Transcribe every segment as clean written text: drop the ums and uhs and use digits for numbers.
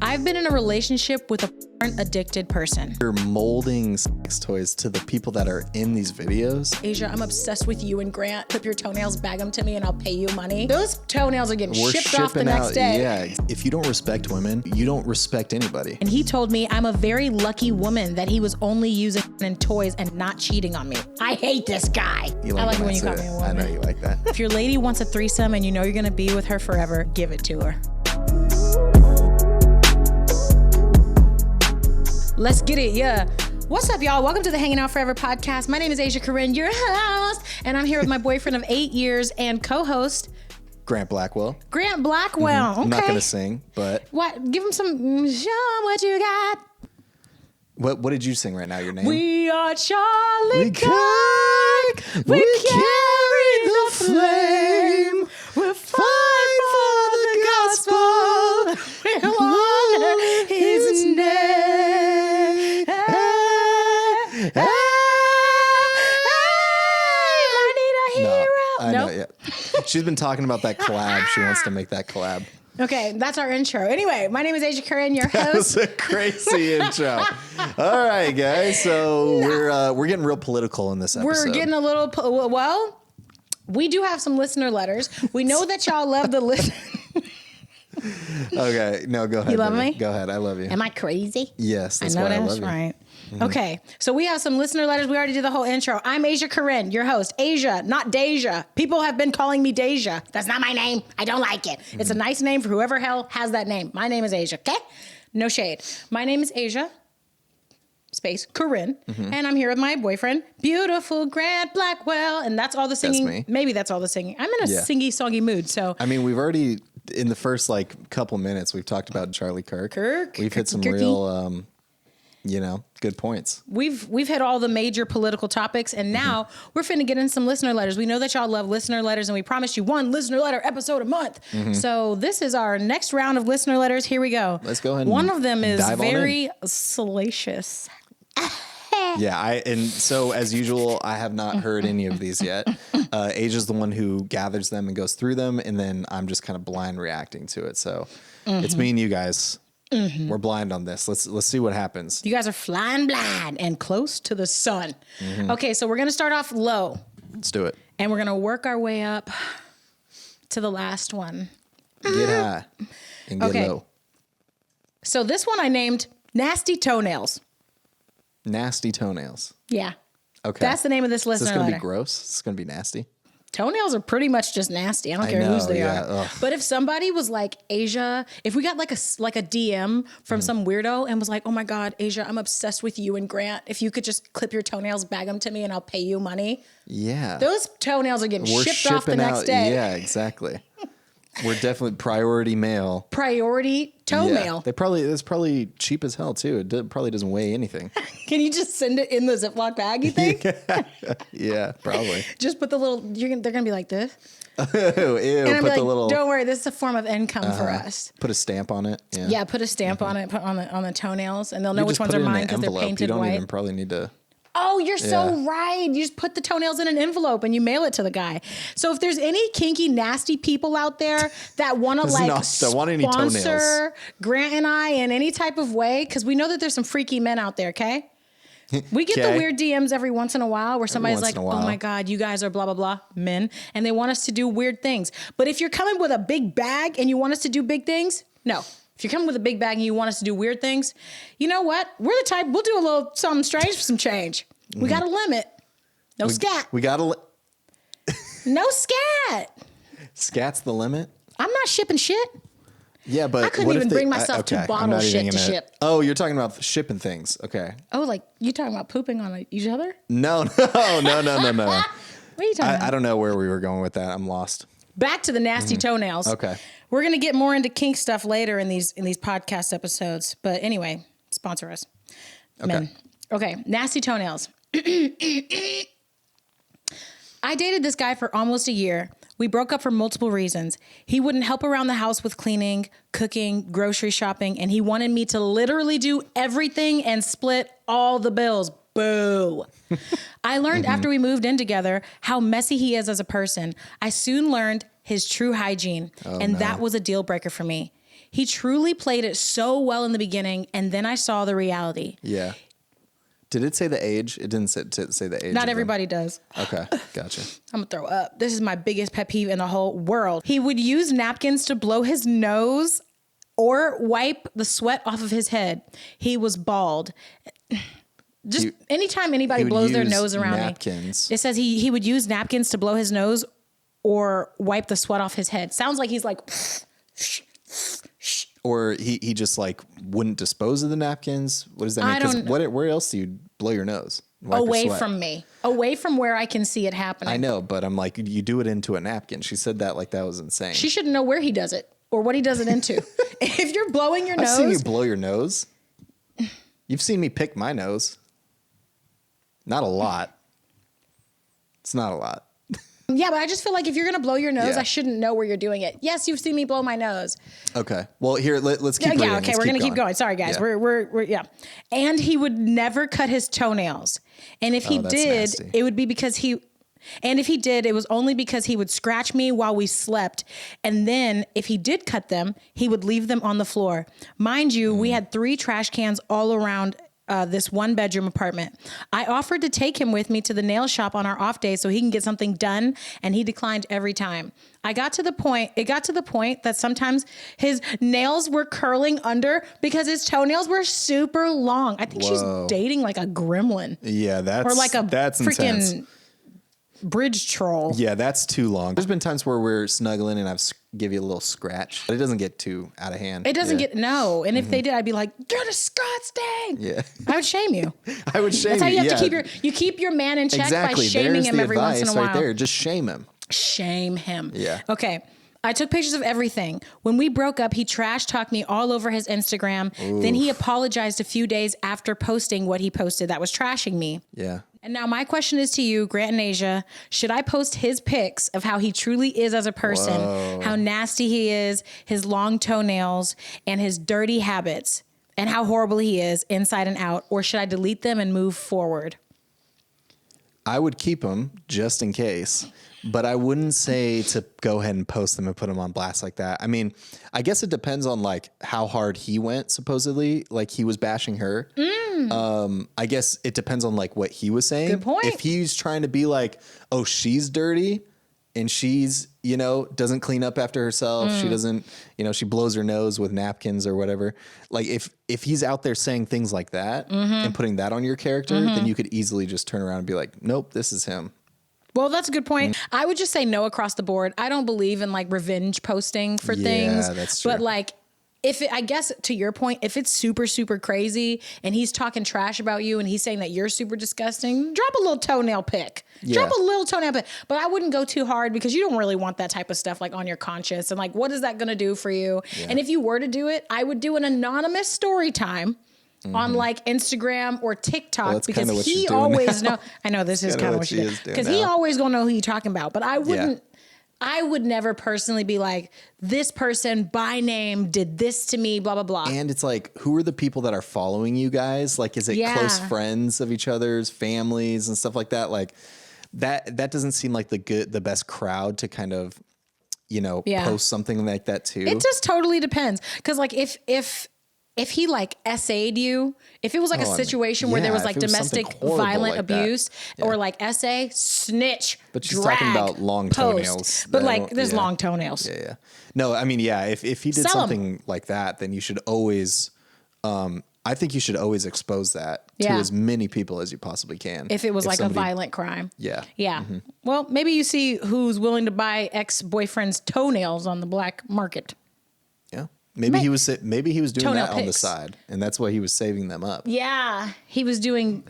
I've been in a relationship with a porn-addicted person. You're molding sex toys to the people that are in these videos. Asia, I'm obsessed with you and Grant. Clip your toenails, bag them to me, and I'll pay you money. Those toenails are getting shipped off the next day. Yeah, if you don't respect women, you don't respect anybody. And he told me I'm a very lucky woman that he was only using in toys and not cheating on me. I hate this guy. I like it when you call me a woman. I know you like that. If your lady wants a threesome and you know you're gonna be with her forever, give it to her. Let's get it, yeah. What's up, y'all? Welcome to the Hanging Out Forever podcast. My name is Asia Corinne, your host, and I'm here with my boyfriend of 8 years and co-host, Grant Blackwell. Grant Blackwell. Okay. I'm not gonna sing, but what? Give him some. Show 'em what you got. What did you sing right now? Your name? We are Charlie Kirk. We carry the flame. We fight for the gospel. We honor His name. Hey, I need a hero. I know, yeah. She's been talking about that collab. She wants to make that collab. Okay, that's our intro. Anyway, my name is Asia Corinne, your host. That was a crazy intro. All right, guys. So we're getting real political in this episode. We're getting a little, well, we do have some listener letters. We know that y'all love the listen. Okay, no, go ahead. You love baby. me? Go ahead. I love you. Am I crazy? Yes, that's I know why I that's love you. right. Mm-hmm. Okay, so we have some listener letters. We already did the whole intro. I'm Asia Corinne, your host. Asia, not Deja. People have been calling me Deja. That's not my name. I don't like it. It's a nice name for whoever hell has that name. My name is Asia, okay? No shade. My name is Asia, space, Corinne, and I'm here with my boyfriend, beautiful Grant Blackwell, and that's all the singing. That's me. Maybe that's all the singing. I'm in a singy, songy mood, so. I mean, we've already, in the first couple minutes, we've talked about Charlie Kirk. We've hit some real, good points. We've hit all the major political topics, and now we're finna get in some listener letters. We know that y'all love listener letters, and we promised you one listener letter episode a month. So this is our next round of listener letters. Here we go. Let's go ahead. One of them is very salacious. Yeah, so as usual, I have not heard any of these yet. Asia's the one who gathers them and goes through them, and then I'm just kind of blind reacting to it. So it's me and you guys. We're blind on this. Let's see what happens. You guys are flying blind and close to the sun. Okay, so we're gonna start off low. Let's do it. And we're gonna work our way up to the last one. Get high and get low. So this one I named Nasty Toenails. Nasty toenails. Yeah. Okay. That's the name of this listener Is this going to letter. be gross? Is this going to be nasty? Toenails are pretty much just nasty. I don't care whose they are. Ugh. But if somebody was like, Asia, if we got like a DM from some weirdo and was like, oh my God, Asia, I'm obsessed with you and Grant. If you could just clip your toenails, bag them to me, and I'll pay you money. Yeah. Those toenails are getting We're shipped off the shipping next day. Yeah, exactly. We're definitely priority mail. Priority toe mail. It's probably cheap as hell too. It probably doesn't weigh anything. Can you just send it in the Ziploc bag, you think? Yeah, probably. Just put the little, they're going to be like this. Ew, And I'm put like, the little, don't worry, this is a form of income for us. put a stamp on it. Yeah, Yeah, put a stamp on it, put on the toenails, and they'll know You which just ones put are it in mine an because they're envelope. painted You don't white. even probably need to. Oh, you're so right. You just put the toenails in an envelope and you mail it to the guy. So if there's any kinky, nasty people out there that want to want any toenails. sponsor Grant and I in any type of way, because we know that there's some freaky men out there, okay? We get the weird DMs every once in a while where somebody's like, oh my God, you guys are blah, blah, blah, men. And they want us to do weird things. But if you're coming with a big bag and you want us to do big things, no. If you're coming with a big bag and you want us to do weird things, you know what? We're the type, we'll do a little something strange for some change. We got a limit. No scat. We got No scat. Scat's the limit. I'm not shipping shit. Yeah, but I couldn't even bring myself to bottle shit to ship. Oh, you're talking about shipping things. Okay. Oh, like you talking about pooping on each other? No. What are you talking about? I don't know where we were going with that. I'm lost. Back to the nasty toenails. Okay. We're going to get more into kink stuff later in these podcast episodes. But anyway, sponsor us. Okay. Men. Okay, nasty toenails. I dated this guy for almost a year. We broke up for multiple reasons. He wouldn't help around the house with cleaning, cooking, grocery shopping, and he wanted me to literally do everything and split all the bills. Boo. I learned after we moved in together how messy he is as a person. I soon learned his true hygiene, and that was a deal breaker for me. He truly played it so well in the beginning, and then I saw the reality. Yeah. Did it say the age? It didn't say the age. Not everybody does. Okay, gotcha. I'm gonna throw up. This is my biggest pet peeve in the whole world. He would use napkins to blow his nose or wipe the sweat off of his head. He was bald. Just anytime anybody blows their nose around napkins. Me, it says he would use napkins to blow his nose or wipe the sweat off his head. Sounds like he's like... Or he just like wouldn't dispose of the napkins. What does that mean? Because where else do you blow your nose? Away from me. Away from where I can see it happening. I know, but I'm like, you do it into a napkin. She said that like that was insane. She shouldn't know where he does it or what he does it into. If you're blowing your nose... I've seen you blow your nose. You've seen me pick my nose. Not a lot. It's not a lot. Yeah, but I just feel like if you're going to blow your nose, I shouldn't know where you're doing it. Yes, you've seen me blow my nose. Okay. Well, here, let's keep reading. Yeah, okay, we're going to keep going. Sorry, guys. Yeah. We're And he would never cut his toenails. And if he did, nasty. it would be because he... And if he did, it was only because he would scratch me while we slept. And then if he did cut them, he would leave them on the floor. Mind you, we had 3 trash cans all around this 1-bedroom apartment. I offered to take him with me to the nail shop on our off days so he can get something done, and he declined every time. It got to the point that sometimes his nails were curling under because his toenails were super long. I think she's dating like a gremlin. Yeah, or like that's freaking intense. Bridge troll. Yeah, that's too long. There's been times where we're snuggling and I've give you a little scratch, but it doesn't get too out of hand. It doesn't get, no. And if they did, I'd be like, you're disgusting. Yeah. I would shame you. I would shame you. That's how you have to keep your man in check by shaming him every once in a while. Right there. Just shame him. Shame him. Yeah. Okay. I took pictures of everything. When we broke up, he trash talked me all over his Instagram. Oof. Then he apologized a few days after posting what he posted that was trashing me. Yeah. And now my question is to you, Grant and Asia. Should I post his pics of how he truly is as a person, how nasty he is, his long toenails, and his dirty habits, and how horrible he is inside and out? Or should I delete them and move forward? I would keep them just in case, but I wouldn't say to go ahead and post them and put them on blast like that. I mean, I guess it depends on like how hard he went, supposedly, like he was bashing her. I guess it depends on like what he was saying. Good point. If he's trying to be like, oh, she's dirty and she's, doesn't clean up after herself. She doesn't, she blows her nose with napkins or whatever. Like if he's out there saying things like that and putting that on your character, then you could easily just turn around and be like, nope, this is him. Well, that's a good point. I would just say no across the board. I don't believe in like revenge posting for things. Yeah, that's true. But like, I guess to your point, if it's super, super crazy and he's talking trash about you and he's saying that you're super disgusting, drop a little toenail pic. Yeah. Drop a little toenail pic. But I wouldn't go too hard because you don't really want that type of stuff like on your conscience. And like, what is that going to do for you? Yeah. And if you were to do it, I would do an anonymous story time on like Instagram or TikTok because he always know. I know this is kind of what she is because he always gonna know who you're talking about. But I wouldn't. Yeah. I would never personally be like, this person by name did this to me, blah, blah, blah. And it's like, who are the people that are following you guys? Like, is it close friends of each other's, families and stuff like that? Like that doesn't seem like the best crowd to kind of, post something like that too. It just totally depends. Cause like if he like essayed you, if it was like a situation where there was like domestic violent abuse or like essay, snitch, but she's talking about long toenails. But like there's long toenails. Yeah. No, I mean, if he did something like that, then you should always, I think you should always expose that to as many people as you possibly can. If it was like a violent crime. Yeah. Yeah. Mm-hmm. Well, maybe you see who's willing to buy ex-boyfriend's toenails on the black market. Yeah. Maybe he was doing that on the pics. side, and that's why he was saving them up. Yeah, he was doing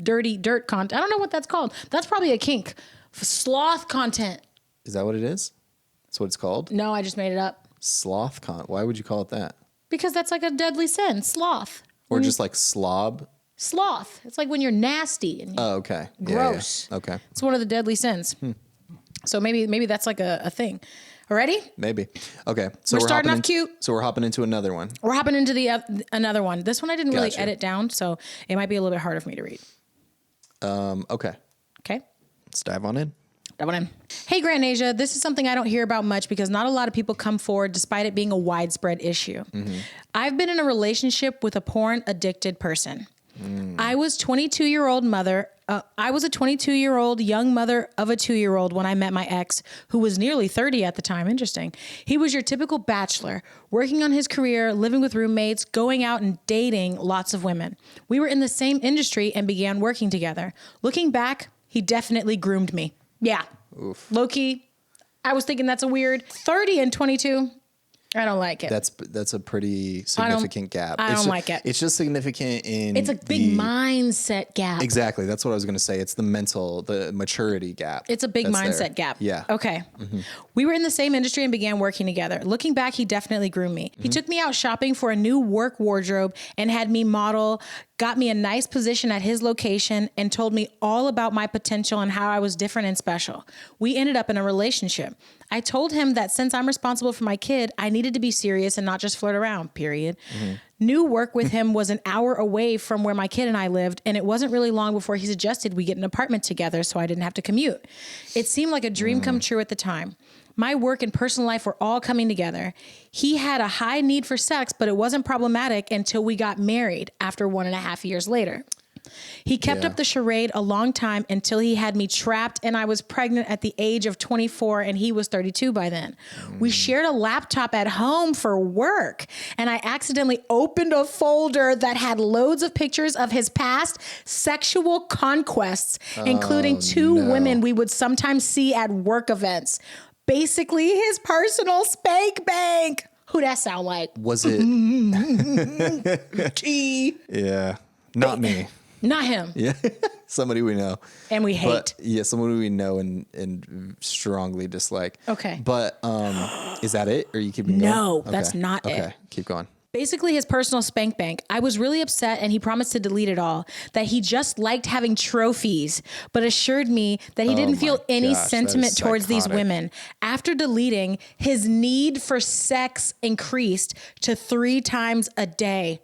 dirty dirt content. I don't know what that's called. That's probably a kink. Sloth content. Is that what it is? That's what it's called? No, I just made it up. Sloth content. Why would you call it that? Because that's like a deadly sin. Sloth. Or just like slob? Sloth. It's like when you're nasty and okay. Gross. Yeah. Okay. It's one of the deadly sins. So maybe that's like a thing. Ready? Maybe. Okay. So we're starting off cute. So we're hopping into another one. We're hopping into another one. This one I didn't really edit down, so it might be a little bit harder for me to read. Okay. Okay. Let's dive on in. That one in. Hey, Grant and Asia, this is something I don't hear about much because not a lot of people come forward despite it being a widespread issue. I've been in a relationship with a porn addicted person. I was a 22-year-old young mother of a 2-year-old when I met my ex, who was nearly 30 at the time. Interesting. He was your typical bachelor, working on his career, living with roommates, going out and dating lots of women. We were in the same industry and began working together. Looking back, he definitely groomed me. Yeah. Oof. Low-key, I was thinking that's a weird 30 and 22. I don't like it. That's a pretty significant gap. I don't like it. It's just significant in it's a big mindset gap. Exactly. That's what I was going to say. It's the maturity gap. It's a big mindset gap. Yeah. Okay. We were in the same industry and began working together. Looking back, he definitely groomed me. He took me out shopping for a new work wardrobe and had me model, got me a nice position at his location, and told me all about my potential and how I was different and special. We ended up in a relationship. I told him that since I'm responsible for my kid, I needed to be serious and not just flirt around, period. New work with him was an hour away from where my kid and I lived, and it wasn't really long before he suggested we get an apartment together so I didn't have to commute. It seemed like a dream come true at the time. My work and personal life were all coming together. He had a high need for sex, but it wasn't problematic until we got married after 1.5 years later. He kept up the charade a long time until he had me trapped and I was pregnant at the age of 24 and he was 32 by then. We shared a laptop at home for work and I accidentally opened a folder that had loads of pictures of his past sexual conquests, including two women we would sometimes see at work events. Basically his personal spank bank. Who that sound like? Was it? Yeah. Not me. Not him. Yeah. Somebody we know. And we hate. Yeah, someone we know and strongly dislike. Okay. But is that it? Or are you keeping going? No, that's not it. Okay, keep going. Basically his personal spank bank. I was really upset and he promised to delete it all, that he just liked having trophies, but assured me that he didn't feel any sentiment towards these women. After deleting, his need for sex increased to 3 times a day,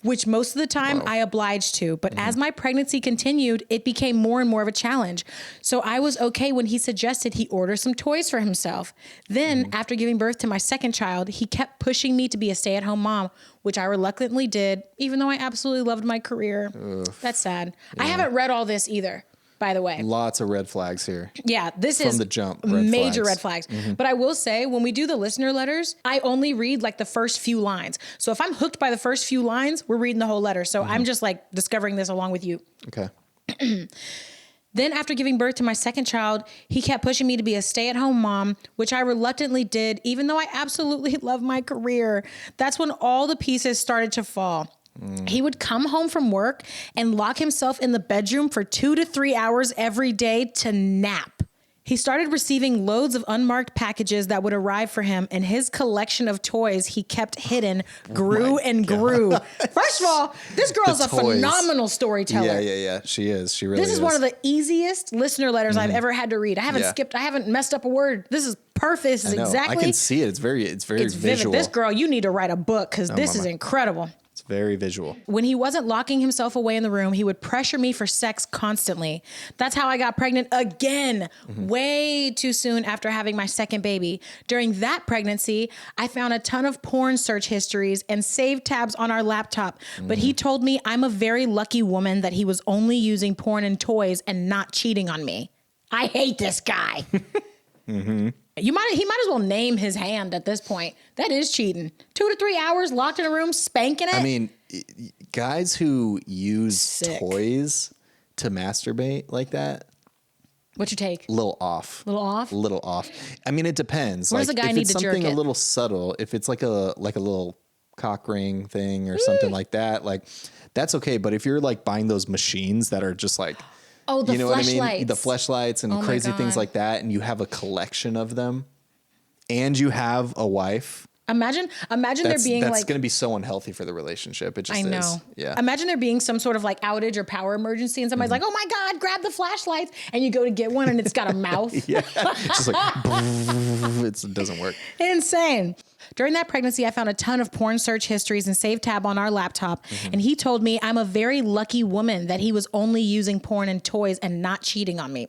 which most of the time I obliged to. But as my pregnancy continued, it became more and more of a challenge. So I was okay when he suggested he order some toys for himself. Then after giving birth to my second child, he kept pushing me to be a stay-at-home mom, which I reluctantly did, even though I absolutely loved my career. Oof. That's sad. Yeah. I haven't read all this either, by the way. Lots of red flags here. Yeah, this is from the jump. Major red flags. But I will say, when we do the listener letters, I only read like the first few lines. So if I'm hooked by the first few lines, we're reading the whole letter. So I'm just like discovering this along with you. Okay. Then after giving birth to my second child, he kept pushing me to be a stay-at-home mom, which I reluctantly did, even though I absolutely love my career. That's when all the pieces started to fall. He would come home from work and lock himself in the bedroom for 2 to 3 hours every day to nap. He started receiving loads of unmarked packages that would arrive for him, and his collection of toys he kept hidden grew and grew. First of all, this girl's a phenomenal storyteller. Yeah. She is. She really is. This is one of the easiest listener letters I've ever had to read. I haven't skipped. I haven't messed up a word. This is perfect. This is exactly. I can see it. It's very visual. Vivid. This girl, you need to write a book because this is incredible. It's very visual. When he wasn't locking himself away in the room, he would pressure me for sex constantly. That's how I got pregnant again, way too soon after having my second baby. During that pregnancy, I found a ton of porn search histories and saved tabs on our laptop. But he told me I'm a very lucky woman that he was only using porn and toys and not cheating on me. I hate this guy. He might as well name his hand at this point. That is cheating. 2 to 3 hours locked in a room, spanking it. I mean, guys who use toys to masturbate like that. What's your take? Little off. Little off? I mean, it depends. Where does the guy need to jerk it? If it's something a little subtle, if it's like a little cock ring thing or something like that, like that's okay. But if you're like buying those machines that are just like, oh, the fleshlights. The fleshlights and crazy things like that, and you have a collection of them, and you have a wife. Imagine there being that's going to be so unhealthy for the relationship. It just is. Yeah. Imagine there being some sort of like outage or power emergency, and somebody's like, "Oh my God, grab the flashlights!" and you go to get one, and it's got a mouth. Yeah, it's just like it doesn't work. Insane. During that pregnancy, I found a ton of porn search histories and save tab on our laptop. And he told me I'm a very lucky woman that he was only using porn and toys and not cheating on me.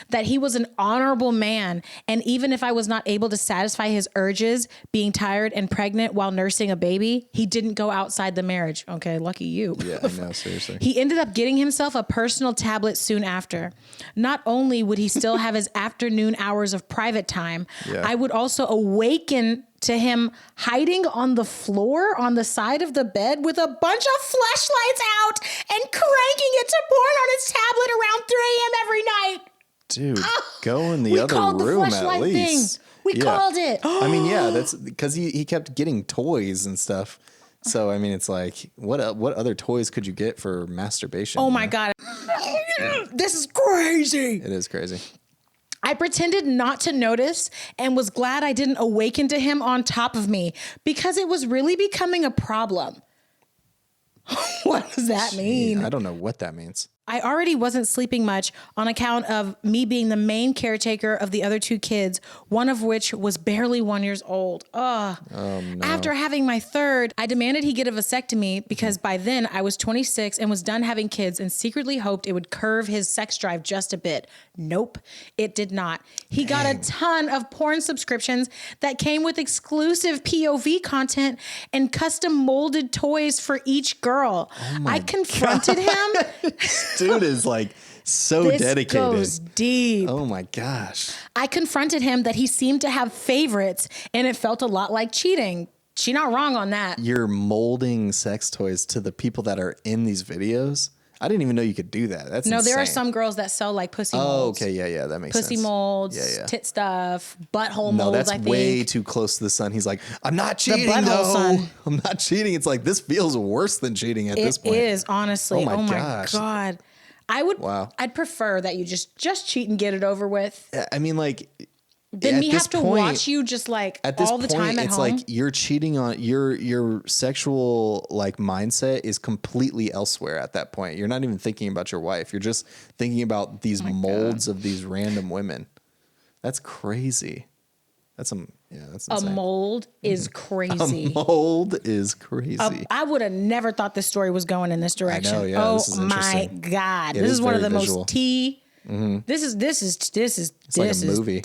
That he was an honorable man. And even if I was not able to satisfy his urges, being tired and pregnant while nursing a baby, he didn't go outside the marriage. Okay, lucky you. Yeah, I know, seriously. He ended up getting himself a personal tablet soon after. Not only would he still have his afternoon hours of private time, I would also awaken to him hiding on the floor on the side of the bed with a bunch of flashlights out and cranking it to porn on his tablet around 3 a.m. every night. Dude, go in the other room at least. We called it. I mean, yeah, that's because he kept getting toys and stuff. So, I mean, it's like, what other toys could you get for masturbation? Oh, my God. This is crazy. It is crazy. I pretended not to notice and was glad I didn't awaken to him on top of me because it was really becoming a problem. What does that mean? I don't know what that means. I already wasn't sleeping much on account of me being the main caretaker of the other 2 kids, one of which was barely 1 year old. Oh, no. After having my third, I demanded he get a vasectomy because by then I was 26 and was done having kids and secretly hoped it would curve his sex drive just a bit. Nope, it did not. He got a ton of porn subscriptions that came with exclusive POV content and custom molded toys for each girl. I confronted him. Dude is like so dedicated. This goes deep. Oh my gosh. I confronted him that he seemed to have favorites and it felt a lot like cheating. She not wrong on that. You're molding sex toys to the people that are in these videos? I didn't even know you could do that. That's insane. There are some girls that sell like pussy molds. Oh, okay. Yeah, that makes sense. Pussy molds, tit stuff, butthole molds, that's I think. way too close to the sun. He's like, I'm not cheating, son. I'm not cheating. It's like, this feels worse than cheating at this point. It is, honestly. Oh my gosh. God. I'd prefer that you just cheat and get it over with. I mean, like... Then we have to watch you just like all the time at home. It's like you're cheating on your sexual like mindset is completely elsewhere at that point. You're not even thinking about your wife. You're just thinking about these molds of these random women. That's crazy. That's insane. A mold is crazy. A mold is crazy. I would have never thought this story was going in this direction. I know, yeah, this is my God. This is one of the most This is like a movie.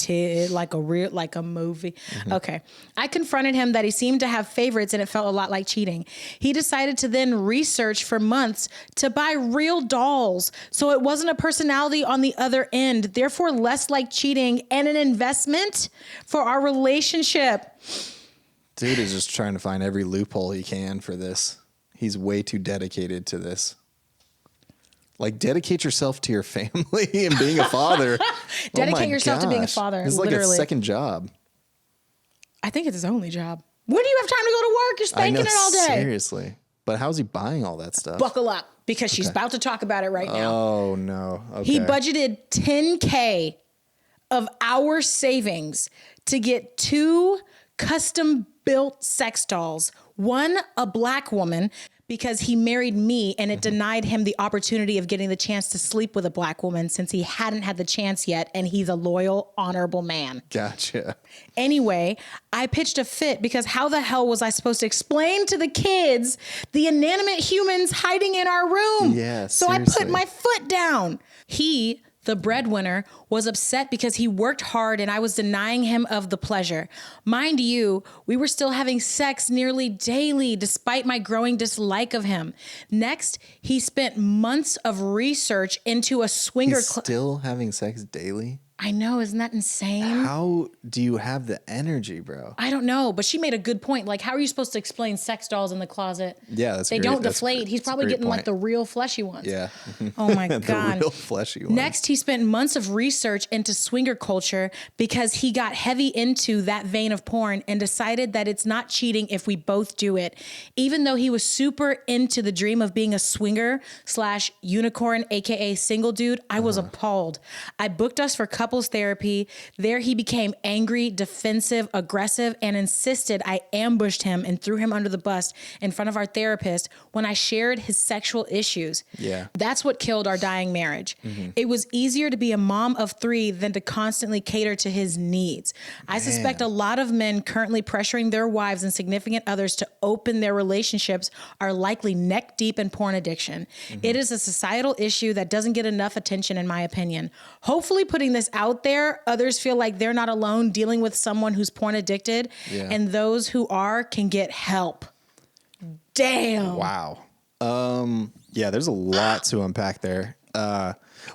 Like a movie. Okay. I confronted him that he seemed to have favorites and it felt a lot like cheating. He decided to then research for months to buy real dolls. So it wasn't a personality on the other end, therefore less like cheating and an investment for our relationship. Dude is just trying to find every loophole he can for this. He's way too dedicated to this. Like, dedicate yourself to your family and being a father. Dedicate yourself to being a father. It's like a second job. I think it's his only job. When do you have time to go to work? You're spanking it all day. Seriously. But how's he buying all that stuff? Buckle up, because she's about to talk about it right now. Oh, no. Okay. He budgeted $10K of our savings to get 2 custom-built sex dolls. One, a black woman, because he married me and it denied him the opportunity of getting the chance to sleep with a black woman since he hadn't had the chance yet, and he's a loyal, honorable man. Gotcha. Anyway, I pitched a fit because how the hell was I supposed to explain to the kids the inanimate humans hiding in our room? Yeah, so seriously. I put my foot down. He, the breadwinner, was upset because he worked hard and I was denying him of the pleasure. Mind you, we were still having sex nearly daily despite my growing dislike of him. Next, he spent months of research into a swinger He's still having sex daily? I know, isn't that insane? How do you have the energy, bro? I don't know, but she made a good point. Like, how are you supposed to explain sex dolls in the closet? Yeah, that's They don't deflate. He's probably getting like the real fleshy ones. Yeah. Oh my God. The real fleshy ones. Next, he spent months of research into swinger culture because he got heavy into that vein of porn and decided that it's not cheating if we both do it. Even though he was super into the dream of being a swinger / unicorn, AKA single dude, I was appalled. I booked us for couple couples therapy. There he became angry, defensive, aggressive, and insisted I ambushed him and threw him under the bus in front of our therapist when I shared his sexual issues. Yeah. That's what killed our dying marriage. It was easier to be a mom of 3 than to constantly cater to his needs. I suspect a lot of men currently pressuring their wives and significant others to open their relationships are likely neck deep in porn addiction. It is a societal issue that doesn't get enough attention, in my opinion. Hopefully putting this out there, others feel like they're not alone dealing with someone who's porn addicted, and those who are can get help. Damn. Wow. Yeah, there's a lot to unpack there.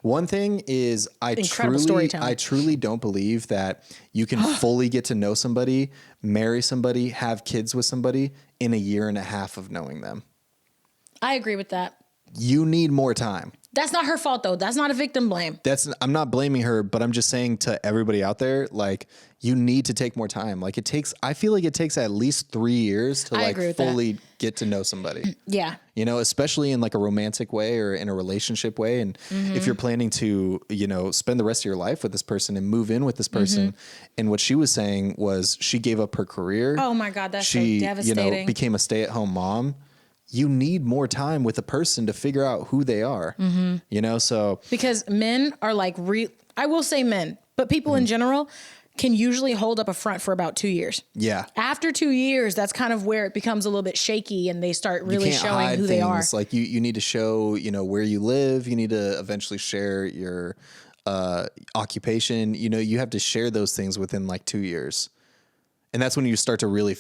One thing is I truly don't believe that you can fully get to know somebody, marry somebody, have kids with somebody in a year and a half of knowing them. I agree with that. You need more time. That's not her fault though. That's not a victim blame. I'm not blaming her, but I'm just saying to everybody out there, like, you need to take more time. Like I feel like it takes at least 3 years to like fully get to know somebody. Yeah. You know, especially in like a romantic way or in a relationship way. And if you're planning to, you know, spend the rest of your life with this person and move in with this person. And what she was saying was she gave up her career. Oh my God. That's so devastating. You know, became a stay-at-home mom. You need more time with a person to figure out who they are, you know? So because men are like, I will say men, but people in general can usually hold up a front for about 2 years. Yeah. After 2 years, that's kind of where it becomes a little bit shaky and they start really showing who they are. Like you need to show, you know, where you live. You need to eventually share your occupation. You know, you have to share those things within like 2 years. And that's when you start to really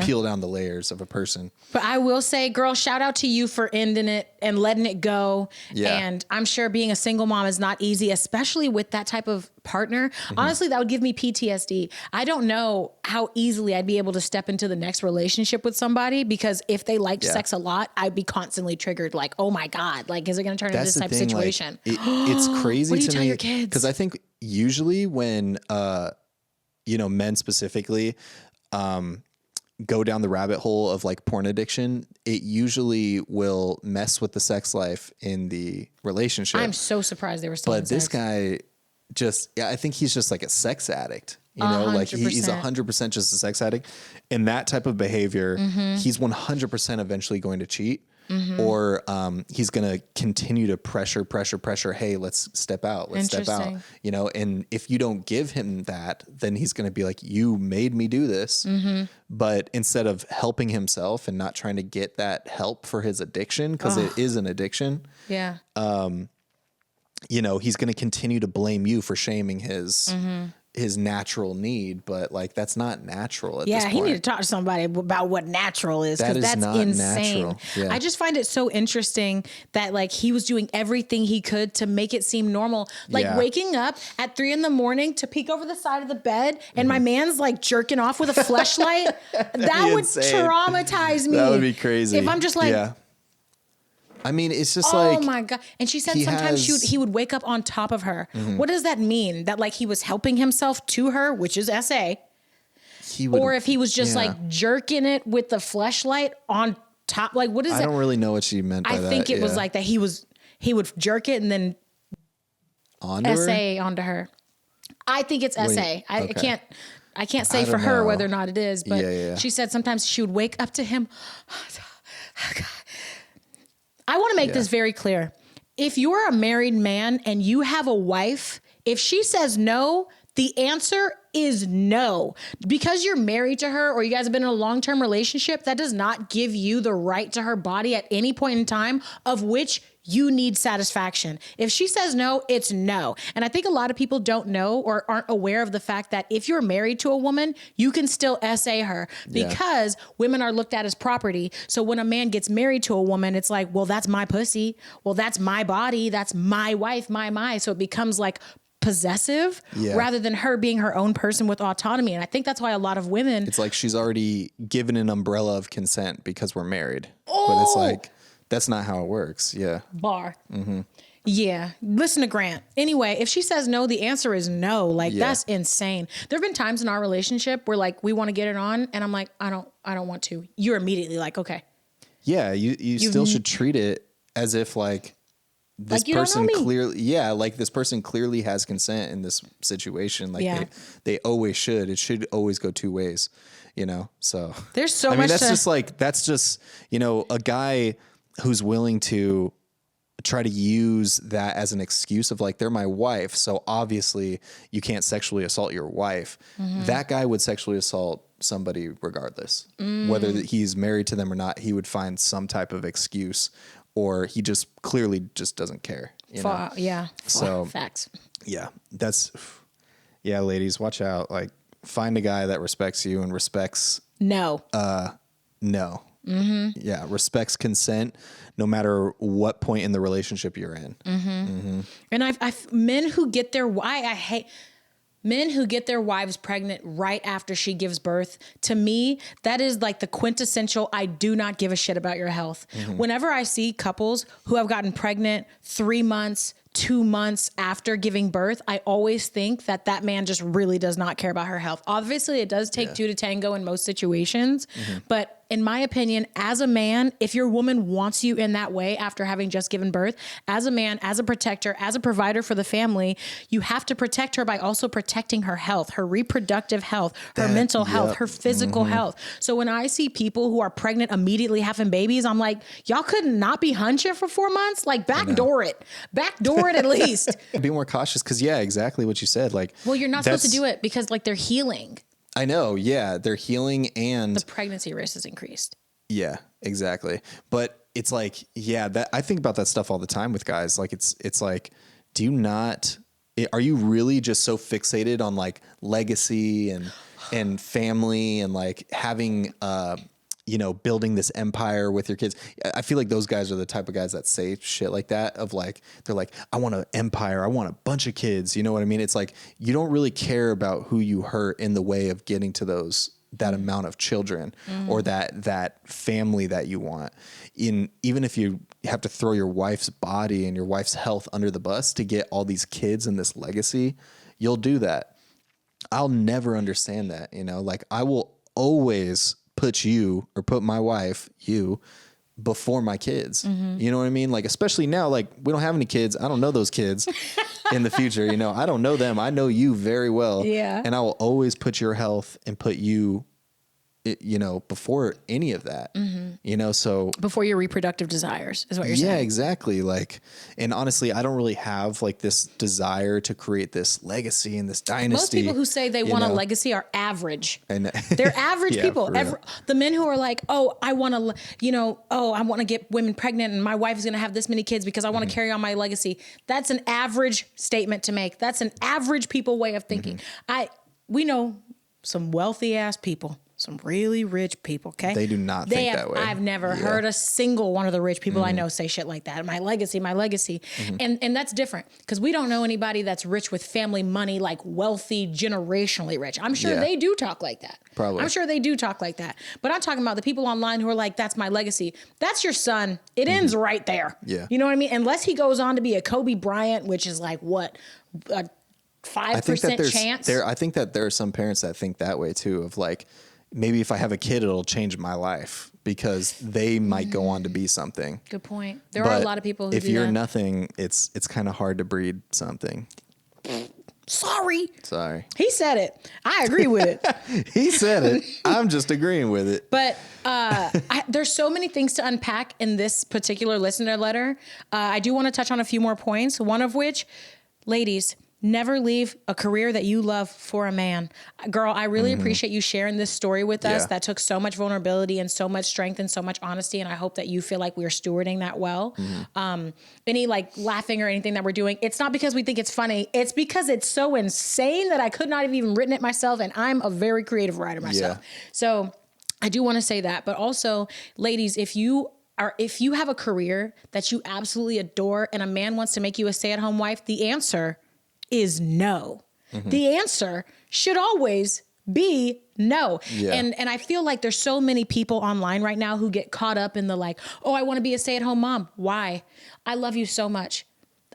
peel down the layers of a person. But I will say, girl, shout out to you for ending it and letting it go. Yeah. And I'm sure being a single mom is not easy, especially with that type of partner. Honestly, that would give me PTSD. I don't know how easily I'd be able to step into the next relationship with somebody because if they liked sex a lot, I'd be constantly triggered like, oh my God, like, is it going to turn into this type of situation? Like, it's crazy what do you to tell me your kids? because I think usually when, you know, men specifically, go down the rabbit hole of like porn addiction, it usually will mess with the sex life in the relationship. I'm so surprised they were still. But this guy I think he's just like a sex addict, you know, 100%. Like he's 100% just a sex addict. And that type of behavior, he's 100% eventually going to cheat. Or he's going to continue to pressure. Hey, let's step out. You know, and if you don't give him that, then he's going to be like, you made me do this. But instead of helping himself and not trying to get that help for his addiction, because it is an addiction. Yeah. You know, he's going to continue to blame you for shaming his natural need, but like that's not natural at this point. Yeah, he need to talk to somebody about what natural is because that's insane. Yeah. I just find it so interesting that like he was doing everything he could to make it seem normal. Like waking up at 3 a.m. to peek over the side of the bed and my man's like jerking off with a fleshlight. That would traumatize me. That would be crazy. If I'm just like, I mean, it's just like, oh my God. And she said sometimes he would wake up on top of her. What does that mean? That like he was helping himself to her, which is SA. Or if he was just like jerking it with the fleshlight on top. Like, what is that? I don't really know what she meant by that. I think it was like that he would jerk it and then onto her. I think it's SA. I can't say for her whether or not it is, but she said sometimes she would wake up to him. I want to make this very clear. If you're a married man and you have a wife, if she says no, the answer is no. Because you're married to her or you guys have been in a long-term relationship, that does not give you the right to her body at any point in time of which you need satisfaction. If she says no, it's no. And I think a lot of people don't know or aren't aware of the fact that if you're married to a woman, you can still SA her because women are looked at as property. So when a man gets married to a woman, it's like, well, that's my pussy. Well, that's my body. That's my wife, my. So it becomes like possessive rather than her being her own person with autonomy. And I think that's why a lot of women... It's like she's already given an umbrella of consent because we're married. But it's like... That's not how it works. Yeah. Bar. Yeah. Listen to Grant. Anyway, if she says no, the answer is no. Like that's insane. There have been times in our relationship where like we want to get it on and I'm like, I don't want to. You're immediately like, okay. Yeah. You still should treat it as if like this like, you person don't know me. clearly, like this person clearly has consent in this situation. Like they always should. It should always go two ways, So there's so much. I mean, that's just, a guy who's willing to try to use that as an excuse of like, they're my wife, so obviously you can't sexually assault your wife. That guy would sexually assault somebody regardless, whether he's married to them or not. He would find some type of excuse, or he just clearly just doesn't care. So facts. Yeah, ladies, watch out. Like, find a guy that respects you and respects no. Yeah, respects consent no matter what point in the relationship you're in. And I've men who get their I hate men who get their wives pregnant right after she gives birth. To me, that is like the quintessential I do not give a shit about your health. Whenever I see couples who have gotten pregnant 3 months, 2 months after giving birth, I always think that man just really does not care about her health. Obviously, it does take two to tango in most situations, but in my opinion, as a man, if your woman wants you in that way after having just given birth, as a man, as a protector, as a provider for the family, you have to protect her by also protecting her health, her reproductive health, her mental health, her physical health. So when I see people who are pregnant immediately having babies, I'm like, y'all could not be hunching for 4 months? Like, backdoor it at least. Be more cautious, because exactly what you said. Like, well, you're not supposed to do it because like they're healing. I know. Yeah. They're healing, and the pregnancy risk is increased. Yeah, exactly. But it's like, that I think about that stuff all the time with guys. Like, it's like, are you really just so fixated on like legacy and family and like having, building this empire with your kids? I feel like those guys are the type of guys that say shit like that, of like, they're like, I want an empire, I want a bunch of kids. You know what I mean? It's like, you don't really care about who you hurt in the way of getting to that amount of children or that family that you want. Even if you have to throw your wife's body and your wife's health under the bus to get all these kids and this legacy, you'll do that. I'll never understand that. Like, I will always put my wife, before my kids. You know what I mean? Like, especially now, like, we don't have any kids. I don't know those kids in the future. I don't know them. I know you very well. Yeah. And I will always put your health and put you, before any of that, so before your reproductive desires is what you're saying. Yeah, exactly. Like, and honestly, I don't really have like this desire to create this legacy and this dynasty. Most people who say they want a legacy are average. And they're average people. The men who are like, oh, I want to, I want to get women pregnant and my wife is going to have this many kids because I want to carry on my legacy. That's an average statement to make. That's an average people way of thinking. We know some wealthy ass people. Some really rich people, okay? They do not think that way. I've never heard a single one of the rich people I know say shit like that. My legacy. And that's different, because we don't know anybody that's rich with family money, like wealthy, generationally rich. I'm sure they do talk like that. Probably. I'm sure they do talk like that. But I'm talking about the people online who are like, that's my legacy. That's your son. It ends right there. Yeah. You know what I mean? Unless he goes on to be a Kobe Bryant, which is like what? 5% chance? I think that there are some parents that think that way too, of like, maybe if I have a kid, it'll change my life because they might go on to be something. Good point. There are a lot of people who do that. If you're nothing, it's kind of hard to breed something. Sorry. He said it. I agree with it. He said it. I'm just agreeing with it. But there's so many things to unpack in this particular listener letter. I do want to touch on a few more points. One of which, ladies, never leave a career that you love for a man. Girl, I really appreciate you sharing this story with us. That took so much vulnerability and so much strength and so much honesty. And I hope that you feel like we're stewarding that well. Any like laughing or anything that we're doing, it's not because we think it's funny. It's because it's so insane that I could not have even written it myself. And I'm a very creative writer myself. So I do want to say that. But also, ladies, if you have a career that you absolutely adore and a man wants to make you a stay-at-home wife, the answer is no. The answer should always be no. And I feel like there's so many people online right now who get caught up in the like, oh, I want to be a stay-at-home mom. Why? I love you so much.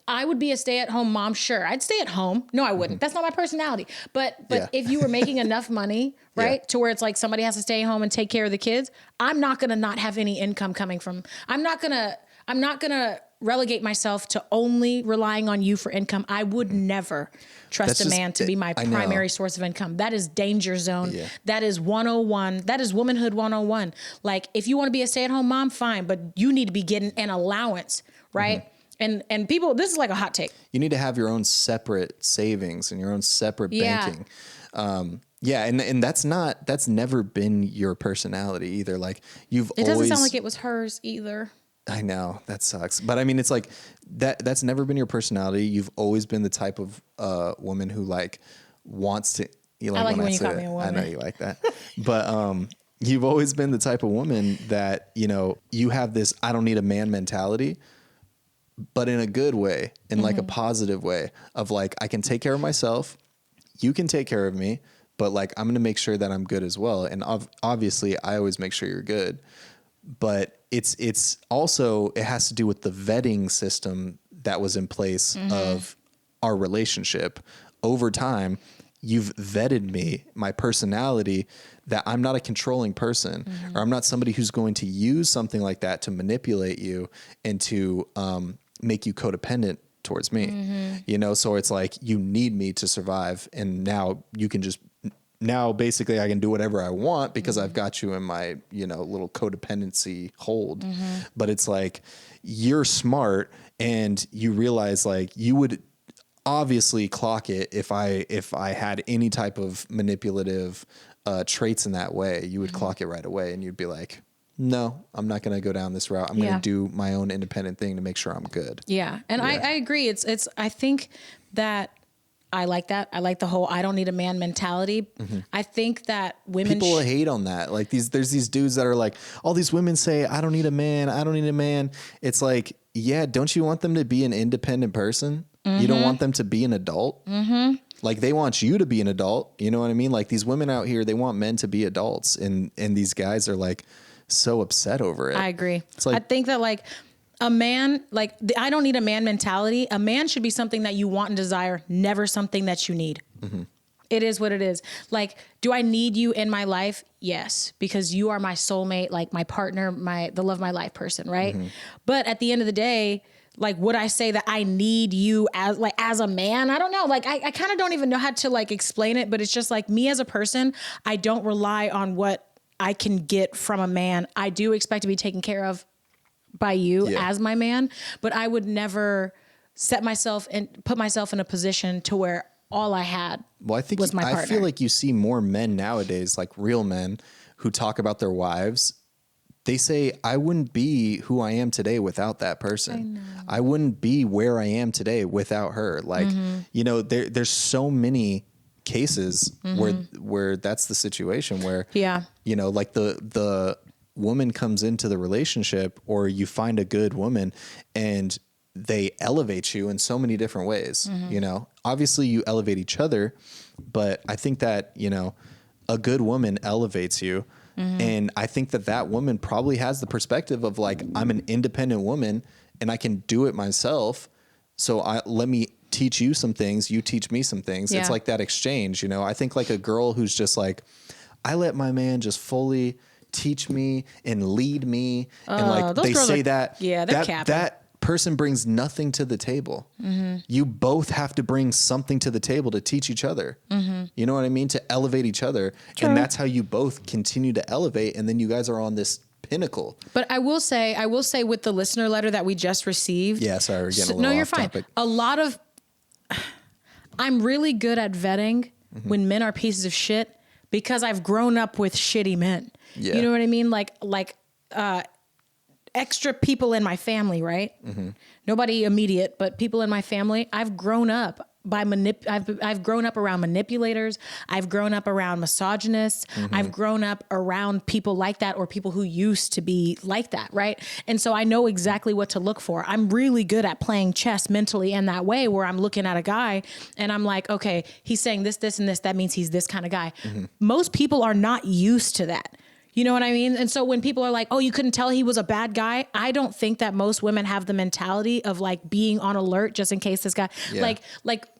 I would be a stay-at-home mom. Sure. I'd stay at home. No, I wouldn't. That's not my personality. But if you were making enough money, right, to where it's like somebody has to stay home and take care of the kids, I'm not going to not have any income coming from, I'm not going to relegate myself to only relying on you for income. I would never trust a man to be my primary source of income. That is danger zone. Yeah. That is 101. That is womanhood 101. Like, if you want to be a stay-at-home mom, fine, but you need to be getting an allowance, right? And people, this is like a hot take. You need to have your own separate savings and your own separate banking. Yeah, and that's never been your personality either. Like, it doesn't sound like it was hers either. I know, that sucks. But I mean, it's like that's never been your personality. You've always been the type of woman who like wants to. I like when you call me a woman. I know you like that. But you've always been the type of woman that, you have this I don't need a man mentality, but in a good way, in like a positive way of like, I can take care of myself. You can take care of me, but like, I'm going to make sure that I'm good as well. And obviously I always make sure you're good, but it's also, it has to do with the vetting system that was in place of our relationship. Over time, you've vetted me, my personality, that I'm not a controlling person, or I'm not somebody who's going to use something like that to manipulate you and to make you codependent towards me. So it's like, you need me to survive. And now you can now basically I can do whatever I want because I've got you in my, little codependency hold. But it's like, you're smart and you realize like you would obviously clock it if I had any type of manipulative traits in that way. You would clock it right away and you'd be like, no, I'm not going to go down this route. I'm going to do my own independent thing to make sure I'm good. Yeah. And I agree. I think that I like that. I like the whole, I don't need a man mentality. I think that women people hate on that. Like there's these dudes that are like, all these women say, I don't need a man. I don't need a man. It's like, yeah. Don't you want them to be an independent person? You don't want them to be an adult. Like they want you to be an adult. You know what I mean? Like these women out here, they want men to be adults. And these guys are like so upset over it. I agree. It's like, I think that like a man, like I don't need a man mentality. A man should be something that you want and desire, never something that you need. It is what it is. Like, do I need you in my life? Yes, because you are my soulmate, like my partner, the love of my life person, right? But at the end of the day, like, would I say that I need you as a man? I don't know. Like, I kind of don't even know how to like explain it, but it's just like me as a person, I don't rely on what I can get from a man. I do expect to be taken care of by you as my man, but I would never set myself and put myself in a position to where all I had was my partner. I feel like you see more men nowadays, like real men who talk about their wives. They say, I wouldn't be who I am today without that person. I wouldn't be where I am today without her. Like, there's so many cases where that's the situation where, like the woman comes into the relationship, or you find a good woman and they elevate you in so many different ways. Obviously you elevate each other, but I think that, a good woman elevates you. And I think that woman probably has the perspective of like, I'm an independent woman and I can do it myself. So let me teach you some things. You teach me some things. It's like that exchange, I think like a girl who's just like, I let my man just fully teach me and lead me. And like, they say that person brings nothing to the table. You both have to bring something to the table to teach each other. You know what I mean? To elevate each other. True. And that's how you both continue to elevate. And then you guys are on this pinnacle. But I will say with the listener letter that we just received. Yeah, sorry, we're getting a little off topic. I'm really good at vetting when men are pieces of shit because I've grown up with shitty men. Yeah. You know what I mean? Like extra people in my family, right? Nobody immediate, but people in my family. I've grown up I've grown up around manipulators. I've grown up around misogynists. I've grown up around people like that, or people who used to be like that, right? And so I know exactly what to look for. I'm really good at playing chess mentally in that way, where I'm looking at a guy and I'm like, okay, he's saying this, this, and this. That means he's this kind of guy. Most people are not used to that. You know what I mean? And so when people are like, oh, you couldn't tell he was a bad guy. I don't think that most women have the mentality of like being on alert just in case this guy, like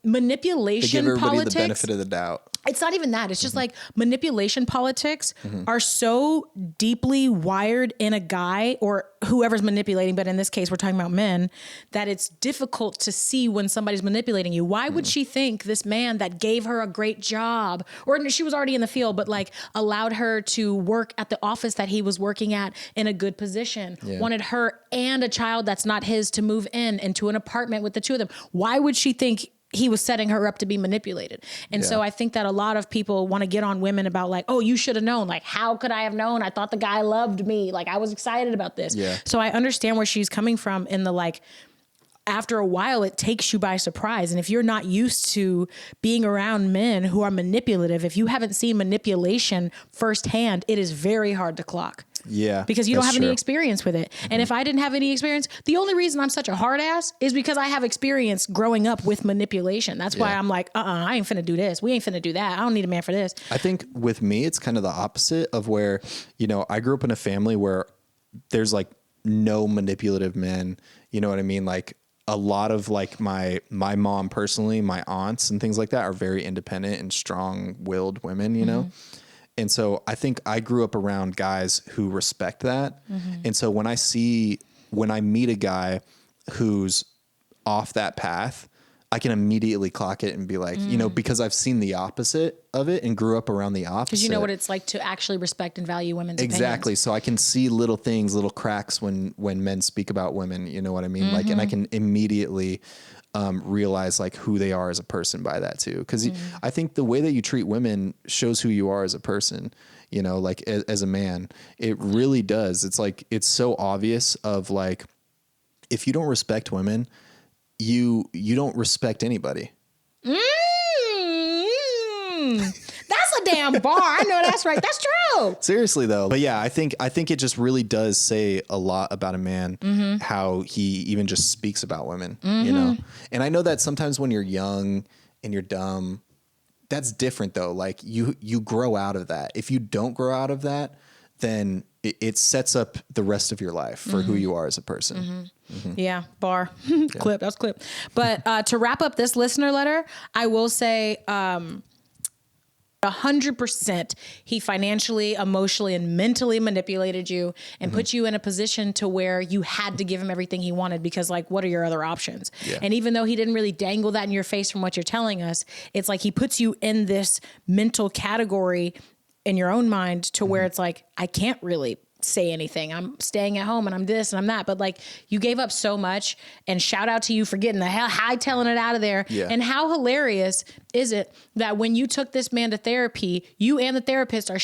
manipulation, they give everybody politics. the benefit of the doubt. It's not even that. It's just like manipulation politics are so deeply wired in a guy or whoever's manipulating. But in this case, we're talking about men, that it's difficult to see when somebody's manipulating you. Why would she think this man that gave her a great job, or she was already in the field, but like allowed her to work at the office that he was working at in a good position, wanted her and a child that's not his to move in into an apartment with the two of them? Why would she think he was setting her up to be manipulated? And so I think that a lot of people want to get on women about like, oh, you should have known. Like, how could I have known? I thought the guy loved me. Like, I was excited about this. Yeah. So I understand where she's coming from in the like, after a while, it takes you by surprise. And if you're not used to being around men who are manipulative, if you haven't seen manipulation firsthand, it is very hard to clock. Yeah. Because you don't have any experience with it. And if I didn't have any experience, the only reason I'm such a hard ass is because I have experience growing up with manipulation. That's why I'm like, I ain't finna do this. We ain't finna do that. I don't need a man for this. I think with me, it's kind of the opposite of where, you know, I grew up in a family where there's like no manipulative men. You know what I mean? Like a lot of like my mom personally, my aunts and things like that are very independent and strong-willed women, you know? And so I think I grew up around guys who respect that. And so when I meet a guy who's off that path, I can immediately clock it and be like, you know, because I've seen the opposite of it and grew up around the opposite. Because you know what it's like to actually respect and value women's Exactly. opinions. So I can see little things, little cracks when men speak about women, you know what I mean? Like, and I can immediately realize like who they are as a person by that too. Cause I think the way that you treat women shows who you are as a person, you know, like as a man, it really does. It's like, it's so obvious of like, if you don't respect women, you don't respect anybody. That's a damn bar. I know that's right. That's true. Seriously though. But yeah, I think it just really does say a lot about a man, how he even just speaks about women, you know? And I know that sometimes when you're young and you're dumb, that's different though. Like you grow out of that. If you don't grow out of that, then it sets up the rest of your life for who you are as a person. Yeah, bar. Clip, that's clip. But to wrap up this listener letter, I will say 100% he financially, emotionally, and mentally manipulated you and put you in a position to where you had to give him everything he wanted because, like, what are your other options? Yeah. And even though he didn't really dangle that in your face from what you're telling us, it's like he puts you in this mental category in your own mind to where it's like, I can't really say anything. I'm staying at home and I'm this and I'm that. But like, you gave up so much, and shout out to you for getting the hell hightailing it out of there. Yeah. And how hilarious is it that when you took this man to therapy, you and the therapist are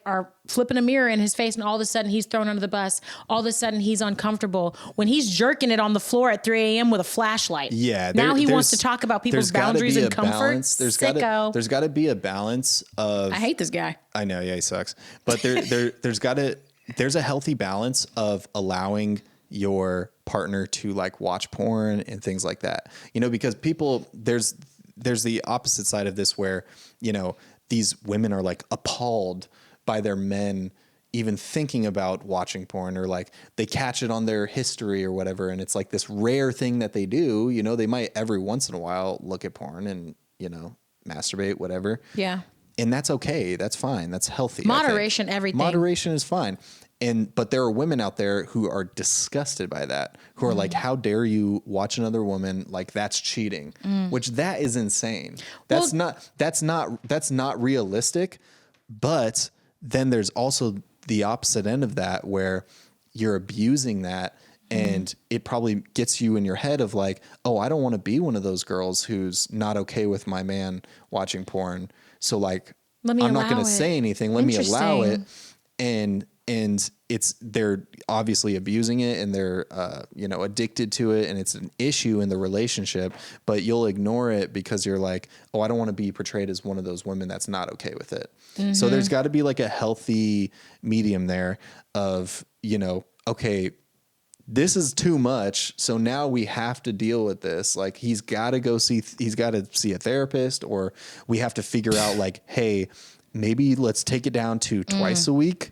are flipping a mirror in his face, and all of a sudden he's thrown under the bus. All of a sudden he's uncomfortable when he's jerking it on the floor at 3 a.m. with a flashlight. Yeah. Now he wants to talk about people's boundaries and comfort. There's got to be a balance of. I hate this guy. I know. Yeah, he sucks. But there's a healthy balance of allowing your partner to like watch porn and things like that, you know, because there's the opposite side of this where, you know, these women are like appalled by their men even thinking about watching porn, or like they catch it on their history or whatever. And it's like this rare thing that they do, you know, they might every once in a while look at porn and, you know, masturbate, whatever. Yeah. And that's okay. That's fine. That's healthy. Moderation, everything. Moderation is fine. But there are women out there who are disgusted by that, who are like, how dare you watch another woman? Like, that's cheating, which that is insane. That's not realistic. But then there's also the opposite end of that, where you're abusing that. And it probably gets you in your head of like, oh, I don't want to be one of those girls who's not okay with my man watching porn. So like, I'm not going to say anything. Let me allow it. And they're obviously abusing it, and they're, you know, addicted to it, and it's an issue in the relationship, but you'll ignore it because you're like, oh, I don't want to be portrayed as one of those women that's not okay with it. So there's got to be like a healthy medium there of, you know, okay, this is too much. So now we have to deal with this. Like, he's got to see a therapist, or we have to figure out like, hey, maybe let's take it down to twice a week.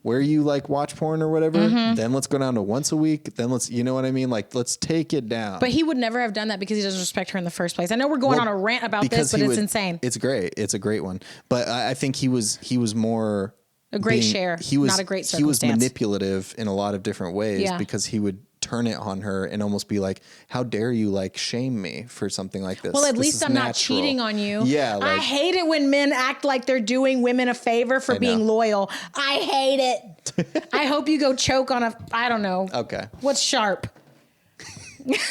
where you like watch porn or whatever. Then let's go down to once a week. Then let's, you know what I mean? Like, let's take it down. But he would never have done that because he doesn't respect her in the first place. I know we're going on a rant about this, but it's insane. It's great. It's a great one. But I think he was more a great share. He was not a great circumstance. He was manipulative in a lot of different ways because he would turn it on her and almost be like, how dare you like shame me for something like this? Well, at least I'm not cheating on you. Yeah. I hate it when men act like they're doing women a favor for being loyal. I hate it. I hope you go choke on I don't know. Okay. What's sharp?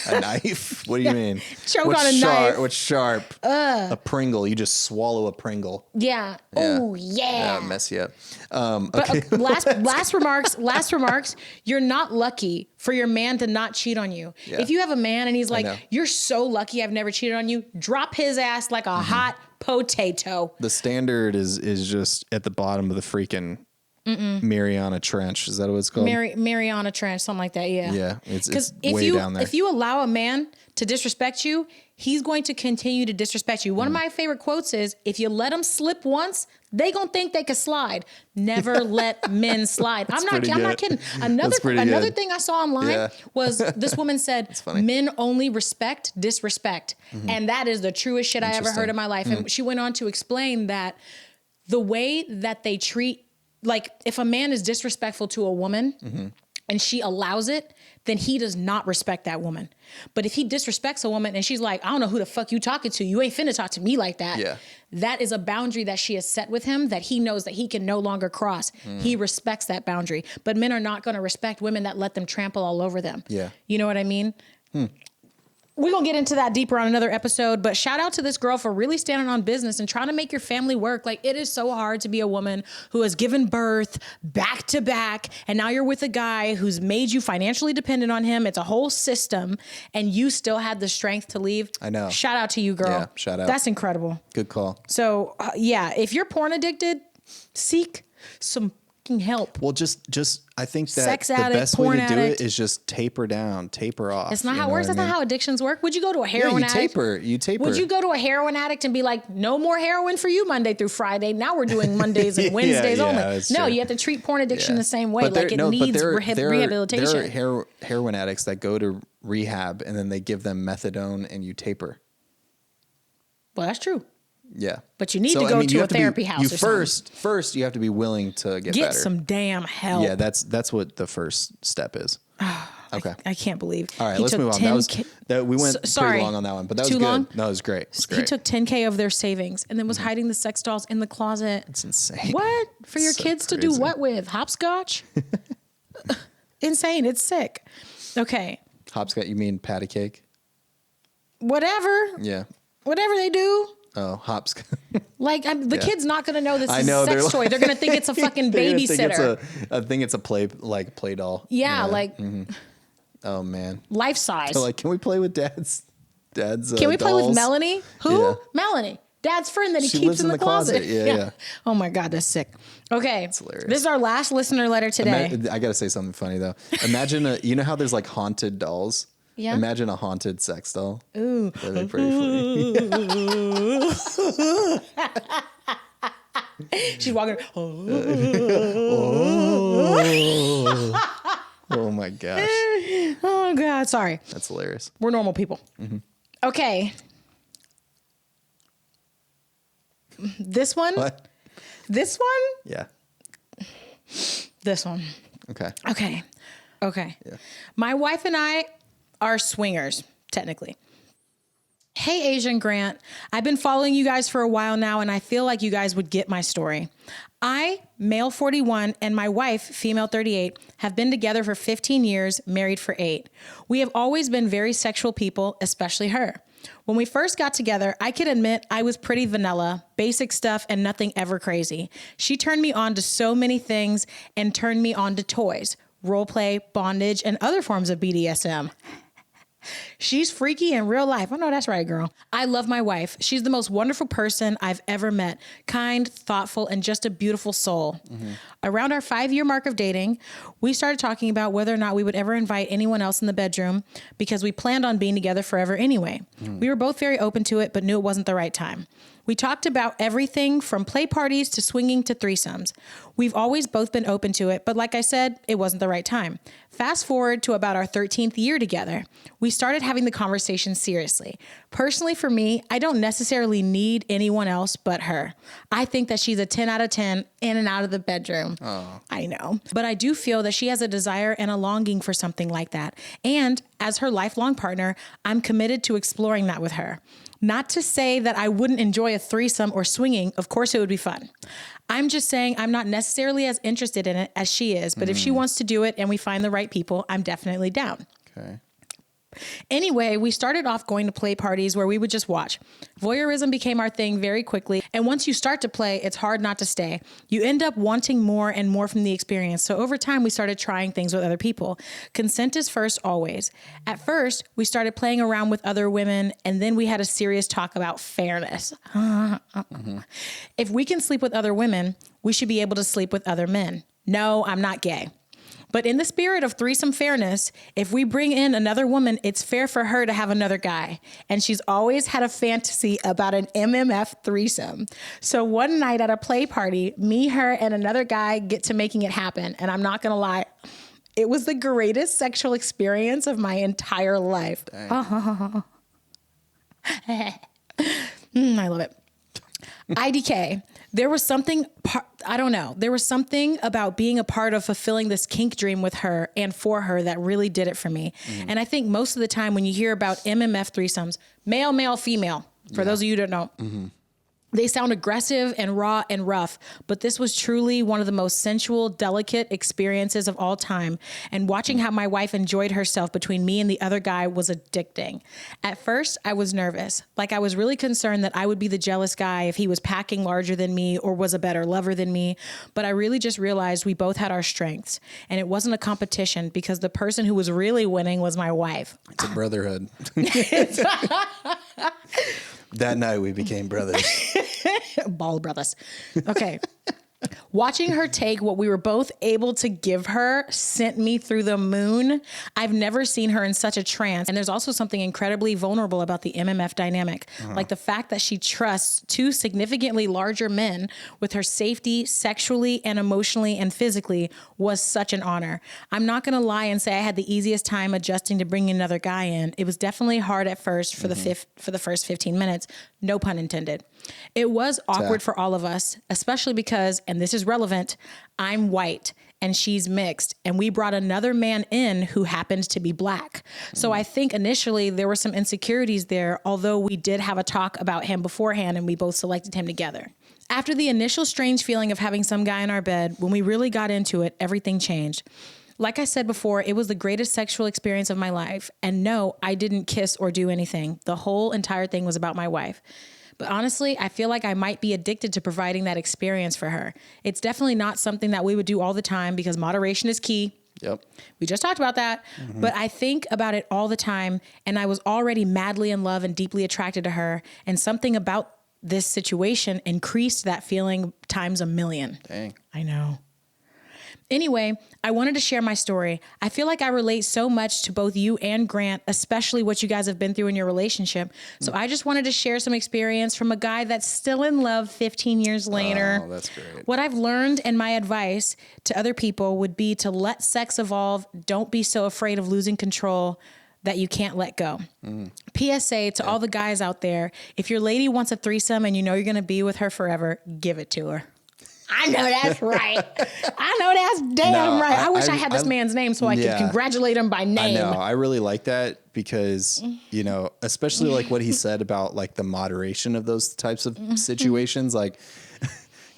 A knife? What do you mean? Choke on a knife. What's sharp? A Pringle. You just swallow a Pringle. Yeah. Oh, yeah. Mess you up. But last remarks. You're not lucky for your man to not cheat on you. Yeah. If you have a man and he's like, you're so lucky I've never cheated on you, drop his ass like a hot potato. The standard is just at the bottom of the freaking Mariana Trench. Is that what it's called? Mariana Trench, something like that. Yeah. Yeah. It's way down there. If you allow a man to disrespect you, he's going to continue to disrespect you. One of my favorite quotes is, if you let them slip once, they gonna think they can slide. Never let men slide. I'm not kidding. Another thing I saw online was this woman said, men only respect disrespect. And that is the truest shit I ever heard in my life. And she went on to explain that the way that they treat, like if a man is disrespectful to a woman and she allows it, then he does not respect that woman. But if he disrespects a woman and she's like, I don't know who the fuck you talking to. You ain't finna talk to me like that. Yeah. That is a boundary that she has set with him that he knows that he can no longer cross. He respects that boundary. But men are not going to respect women that let them trample all over them. Yeah. You know what I mean? We're going to get into that deeper on another episode, but shout out to this girl for really standing on business and trying to make your family work. Like, it is so hard to be a woman who has given birth back to back, and now you're with a guy who's made you financially dependent on him. It's a whole system, and you still had the strength to leave. I know. Shout out to you, girl. Yeah, shout out. That's incredible. Good call. So, if you're porn addicted, seek some help. Well, just I think that sex addict, the best way to do it is just taper down, taper off. It's not how it works. That's not how addictions work. Would you go to a heroin addict? You taper. Would you go to a heroin addict and be like, no more heroin for you Monday through Friday? Now we're doing Mondays and Wednesdays only. No, you have to treat porn addiction the same way. Like, it needs rehabilitation. There are heroin addicts that go to rehab and then they give them methadone and you taper. Well, that's true. Yeah. But you need to go to a therapy house or something. First, you have to be willing to get better. Get some damn help. Yeah, that's what the first step is. Okay. I can't believe. All right, let's move on. We went pretty long on that one, but that was good. Long? No, it was great. He took $10K of their savings and then was hiding the sex dolls in the closet. It's insane. What? For your kids to do what with? Hopscotch? Insane. It's sick. Okay. Hopscotch, you mean patty cake? Whatever. Yeah. Whatever they do. Oh, hopscotch. Like, the kid's not going to know this is a sex toy. They're going to think it's a fucking babysitter. I think it's a play doll. Yeah, like. Oh, man. Life size. So, like, can we play with dad's Can we play with Melanie? Who? Yeah. Melanie. Dad's friend that he keeps in the closet. Yeah. Oh, my God, that's sick. Okay. That's hilarious. This is our last listener letter today. I got to say something funny, though. Imagine, you know how there's, like, haunted dolls? Yeah. Imagine a haunted sex doll. Ooh. That'd be pretty funny. She's walking. Oh my gosh. Oh God. Sorry. That's hilarious. We're normal people. Mm-hmm. Okay. This one. What? This one? Yeah. This one. Okay. Okay. Okay. Yeah. My wife and I are swingers, technically. Hey, Asian Grant. I've been following you guys for a while now, and I feel like you guys would get my story. I, male 41, and my wife, female 38, have been together for 15 years, married for 8. We have always been very sexual people, especially her. When we first got together, I can admit I was pretty vanilla, basic stuff, and nothing ever crazy. She turned me on to so many things and turned me on to toys, role play, bondage, and other forms of BDSM. She's freaky in real life. I know that's right, girl. I love my wife. She's the most wonderful person I've ever met. Kind, thoughtful, and just a beautiful soul. Around our 5-year mark of dating, we started talking about whether or not we would ever invite anyone else in the bedroom because we planned on being together forever anyway. We were both very open to it, but knew it wasn't the right time. We talked about everything from play parties to swinging to threesomes. We've always both been open to it, but like I said, it wasn't the right time. Fast forward to about our 13th year together. We started having the conversation seriously. Personally, for me, I don't necessarily need anyone else but her. I think that she's a 10 out of 10 in and out of the bedroom. Oh. I know. But I do feel that she has a desire and a longing for something like that. And as her lifelong partner, I'm committed to exploring that with her. Not to say that I wouldn't enjoy a threesome or swinging. Of course, it would be fun. I'm just saying I'm not necessarily as interested in it as she is. But if she wants to do it and we find the right people, I'm definitely down. Okay. Anyway, we started off going to play parties where we would just watch. Voyeurism became our thing very quickly. And once you start to play, it's hard not to stay. You end up wanting more and more from the experience. So over time, we started trying things with other people. Consent is first always. At first, we started playing around with other women, and then we had a serious talk about fairness. If we can sleep with other women, we should be able to sleep with other men. No, I'm not gay. But in the spirit of threesome fairness, if we bring in another woman, it's fair for her to have another guy. And she's always had a fantasy about an MMF threesome. So one night at a play party, me, her, and another guy get to making it happen. And I'm not going to lie, it was the greatest sexual experience of my entire life. I love it. IDK. There was something, there was something about being a part of fulfilling this kink dream with her and for her that really did it for me. And I think most of the time when you hear about MMF threesomes, male, male, female, for those of you who don't know, they sound aggressive and raw and rough, but this was truly one of the most sensual, delicate experiences of all time. And watching how my wife enjoyed herself between me and the other guy was addicting. At first, I was nervous. Like I was really concerned that I would be the jealous guy if he was packing larger than me or was a better lover than me. But I really just realized we both had our strengths. And it wasn't a competition because the person who was really winning was my wife. It's a brotherhood. That night we became brothers. Ball brothers. Okay. Watching her take what we were both able to give her sent me through the moon. I've never seen her in such a trance. And there's also something incredibly vulnerable about the MMF dynamic. Like the fact that she trusts two significantly larger men with her safety sexually and emotionally and physically was such an honor. I'm not going to lie and say I had the easiest time adjusting to bringing another guy in. It was definitely hard at first for the first 15 minutes. No pun intended. It was awkward for all of us, especially because, and this is relevant, I'm white and she's mixed, and we brought another man in who happened to be black. So I think initially there were some insecurities there, although we did have a talk about him beforehand and we both selected him together. After the initial strange feeling of having some guy in our bed, when we really got into it, everything changed. Like I said before, it was the greatest sexual experience of my life. And no, I didn't kiss or do anything. The whole entire thing was about my wife. But honestly, I feel like I might be addicted to providing that experience for her. It's definitely not something that we would do all the time because moderation is key. Yep. We just talked about that. But I think about it all the time, and I was already madly in love and deeply attracted to her. And something about this situation increased that feeling times a million. Dang. I know. Anyway, I wanted to share my story. I feel like I relate so much to both you and Grant, especially what you guys have been through in your relationship. So I just wanted to share some experience from a guy that's still in love 15 years later. Oh, that's great. What I've learned and my advice to other people would be to let sex evolve. Don't be so afraid of losing control that you can't let go. PSA to all the guys out there, if your lady wants a threesome and you know you're going to be with her forever, give it to her. I know that's right. I know that's damn right. I wish I had this man's name so I could congratulate him by name. I know. I really like that because, you know, especially like what he said about like the moderation of those types of situations. Like,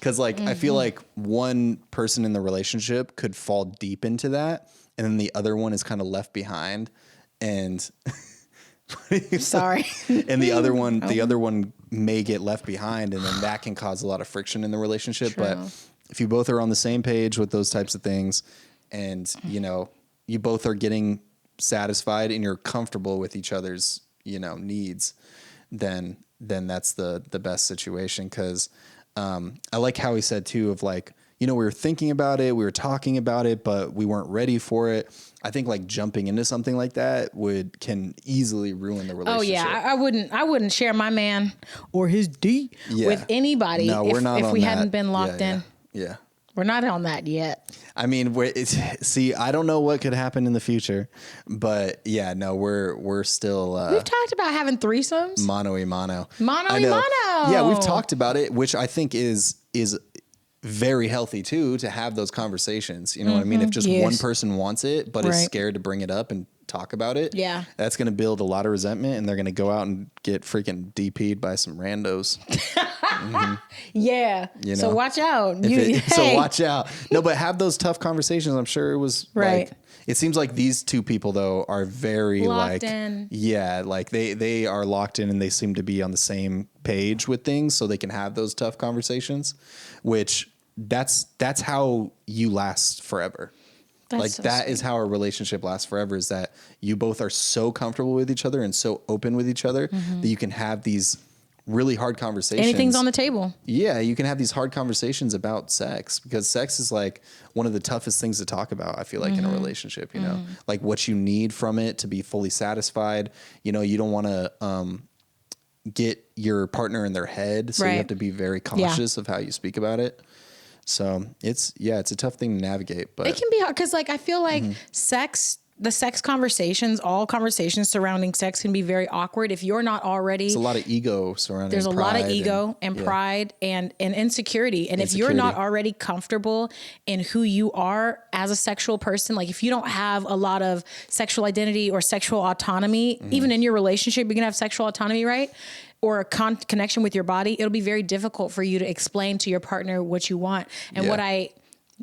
cause like, I feel like one person in the relationship could fall deep into that. And then the other one is kind of left behind and sorry. And the other one may get left behind, and then that can cause a lot of friction in the relationship. True. But if you both are on the same page with those types of things, and you know you both are getting satisfied and you're comfortable with each other's, needs, then that's the best situation. Cause, I like how he said too, of like, we were thinking about it, we were talking about it, but we weren't ready for it. I think like jumping into something like that can easily ruin the relationship. Oh yeah, I wouldn't share my man or his D with anybody. No, we're not if on we that. hadn't been locked in. Yeah. We're not on that yet. I mean, I don't know what could happen in the future, but yeah, no, we're still. We've talked about having threesomes. Mano y mano. Mano y mano. Yeah, we've talked about it, which I think is very healthy too, to have those conversations. You know what I mean? If just one person wants it, but is scared to bring it up and talk about it, that's going to build a lot of resentment, and they're going to go out and get freaking DP'd by some randos. Yeah. So watch out. So watch out. No, but have those tough conversations. I'm sure it was like, it seems like these two people though are very locked in. Yeah, like they are locked in, and they seem to be on the same page with things, so they can have those tough conversations, which that's how you last forever. That is how a relationship lasts forever, is that you both are so comfortable with each other and so open with each other that you can have these really hard conversations. Anything's on the table. Yeah, you can have these hard conversations about sex, because sex is like one of the toughest things to talk about, I feel like, in a relationship, like what you need from it to be fully satisfied. You don't want to get your partner in their head, so you have to be very cautious of how you speak about it. So it's a tough thing to navigate, but it can be hard because I feel like the sex conversations, all conversations surrounding sex can be very awkward if you're not already. There's a lot of ego surrounding. There's a lot of ego and pride and insecurity. And if you're not already comfortable in who you are as a sexual person, like if you don't have a lot of sexual identity or sexual autonomy, even in your relationship, you can have sexual autonomy, right? Or a connection with your body, it'll be very difficult for you to explain to your partner what you want. And what I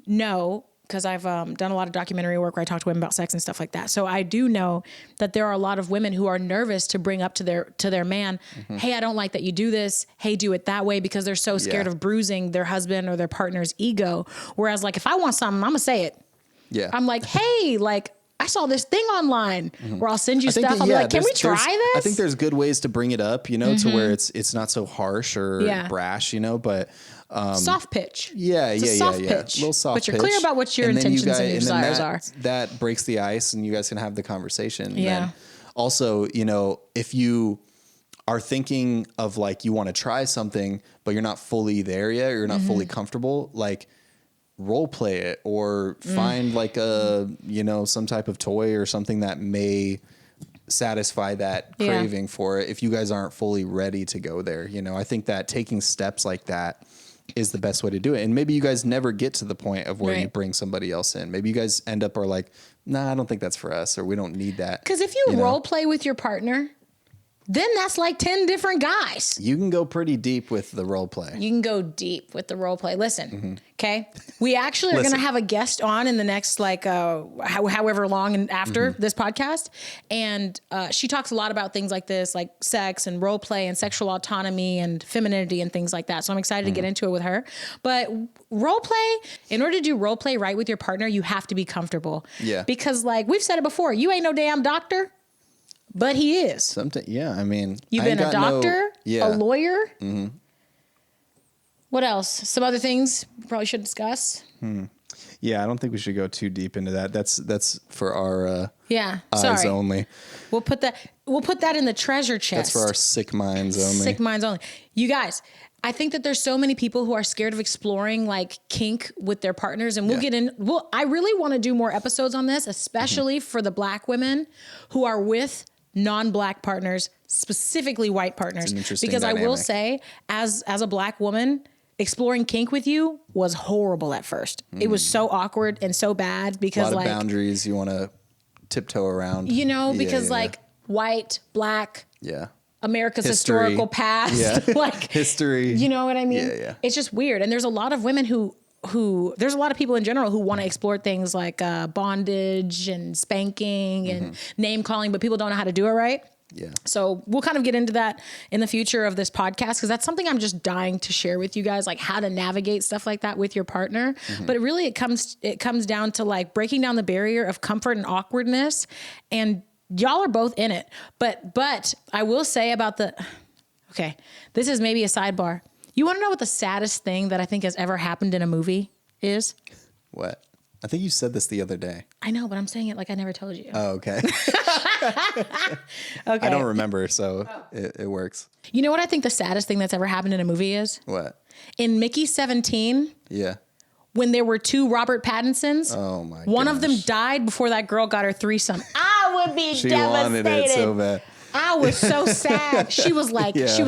know, because I've done a lot of documentary work where I talk to women about sex and stuff like that. So I do know that there are a lot of women who are nervous to bring up to their man, hey, I don't like that you do this. Hey, do it that way, because they're so scared of bruising their husband or their partner's ego. Whereas like, if I want something, I'm gonna say it. Yeah. I'm like, hey, like, I saw this thing online where I'll send you stuff. I'll be like, can we try this? I think there's good ways to bring it up, to where it's not so harsh or brash, but soft pitch. Yeah. Pitch. A little soft pitch. But you're clear about what your intentions and your desires are. That breaks the ice, and you guys can have the conversation. Yeah. And then also, if you are thinking of like, you want to try something, but you're not fully there yet, or you're not fully comfortable, like, role play it, or find like a, some type of toy or something that may satisfy that craving for it, if you guys aren't fully ready to go there. I think that taking steps like that is the best way to do it. And maybe you guys never get to the point of where you bring somebody else in. Maybe you guys end up are like, nah, I don't think that's for us, or we don't need that. Because if you role play with your partner, then that's like 10 different guys. You can go pretty deep with the role play. You can go deep with the role play. Listen, okay? We actually are going to have a guest on in the next, like, however long and after this podcast. And she talks a lot about things like this, like sex and role play and sexual autonomy and femininity and things like that. So I'm excited to get into it with her. But role play, in order to do role play right with your partner, you have to be comfortable. Yeah. Because, like, we've said it before, you ain't no damn doctor. But he is. Something, yeah. I mean, you've been a doctor, a lawyer. What else? Some other things we probably should discuss. Yeah, I don't think we should go too deep into that. That's for our eyes only. We'll put that in the treasure chest. That's for our sick minds only. Sick minds only. You guys, I think that there's so many people who are scared of exploring like kink with their partners, and we'll get in. I really want to do more episodes on this, especially for the Black women who are with non-Black partners, specifically white partners, because dynamic. I will say, as a Black woman, exploring kink with you was horrible at first. It was so awkward and so bad because a lot of boundaries you want to tiptoe around, because white, Black, America's historical past, like history, you know what I mean? Yeah. It's just weird. And there's a lot of women who there's a lot of people in general who want to explore things like bondage and spanking and name calling, but people don't know how to do it right. Yeah. So we'll kind of get into that in the future of this podcast, because that's something I'm just dying to share with you guys, like how to navigate stuff like that with your partner. But it comes down to like breaking down the barrier of comfort and awkwardness, and y'all are both in it. But I will say about okay, this is maybe a sidebar. You want to know what the saddest thing that I think has ever happened in a movie is? What? I think you said this the other day. I know, but I'm saying it like I never told you. Oh, okay. Okay. I don't remember, so it works. You know what I think the saddest thing that's ever happened in a movie is? What? In Mickey 17, Yeah. when there were 2 Robert Pattinsons, Oh my one of them died before that girl got her threesome. I would be She devastated. wanted it so bad. I was so sad. She was like, She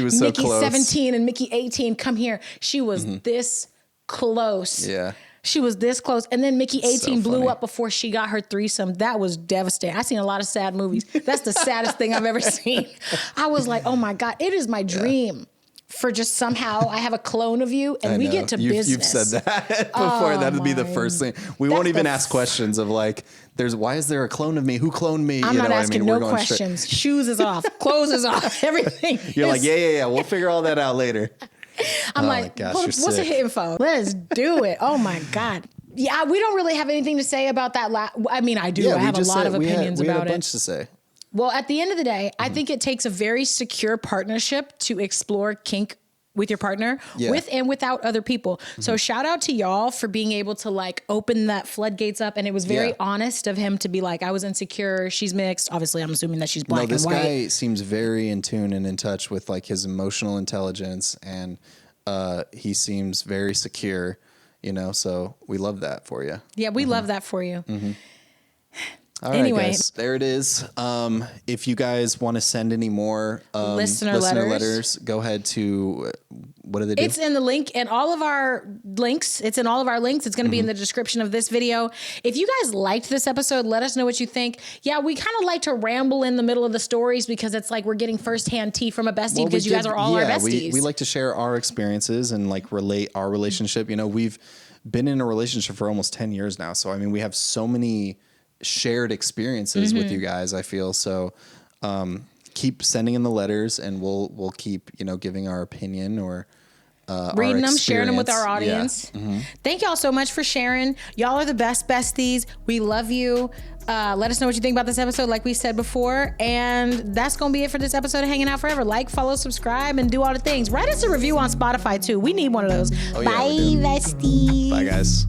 was so Mickey close. 17 and Mickey 18, come here. She was this close. Yeah. She was this close. And then Mickey 18 So blew funny. up before she got her threesome. That was devastating. I've seen a lot of sad movies. That's the saddest thing I've ever seen. I was like, oh my God, it is my dream for just somehow I have a clone of you and we get to business. You've said that before. That would be the first thing. We won't even ask questions of like, why is there a clone of me? Who cloned me? I'm not asking no questions. Shoes is off. Clothes is off. Everything. You're like, yeah. We'll figure all that out later. I'm like, gosh, what's the sick. info? Let's do it. Oh my God. Yeah, we don't really have anything to say about that. I mean, I do. I have a lot of opinions we about had a it. bunch to say. Well, at the end of the day, I think it takes a very secure partnership to explore kink with your partner, with and without other people. So shout out to y'all for being able to like open that floodgates up. And it was very honest of him to be like, I was insecure. She's mixed. Obviously, I'm assuming that she's black and white. This guy seems very in tune and in touch with like his emotional intelligence, and he seems very secure, so we love that for you. Yeah, we love that for you. All right, guys, there it is. If you guys want to send any more listener letters, go ahead to what do they do? It's in the link and all of our links. It's in all of our links. It's going to be in the description of this video. If you guys liked this episode, let us know what you think. Yeah, we kind of like to ramble in the middle of the stories because it's like we're getting firsthand tea from a bestie because you guys are all our besties. We like to share our experiences and like relate our relationship. We've been in a relationship for almost 10 years now. So, I mean, we have so many shared experiences with you guys, I feel. So keep sending in the letters and we'll keep, giving our opinion or reading them, sharing them with our audience. Yeah. Thank y'all so much for sharing. Y'all are the best besties. We love you. Let us know what you think about this episode, like we said before. And that's going to be it for this episode of Hanging Out Forever. Like, follow, subscribe, and do all the things. Write us a review on Spotify, too. We need one of those. Bye, besties. Bye, guys.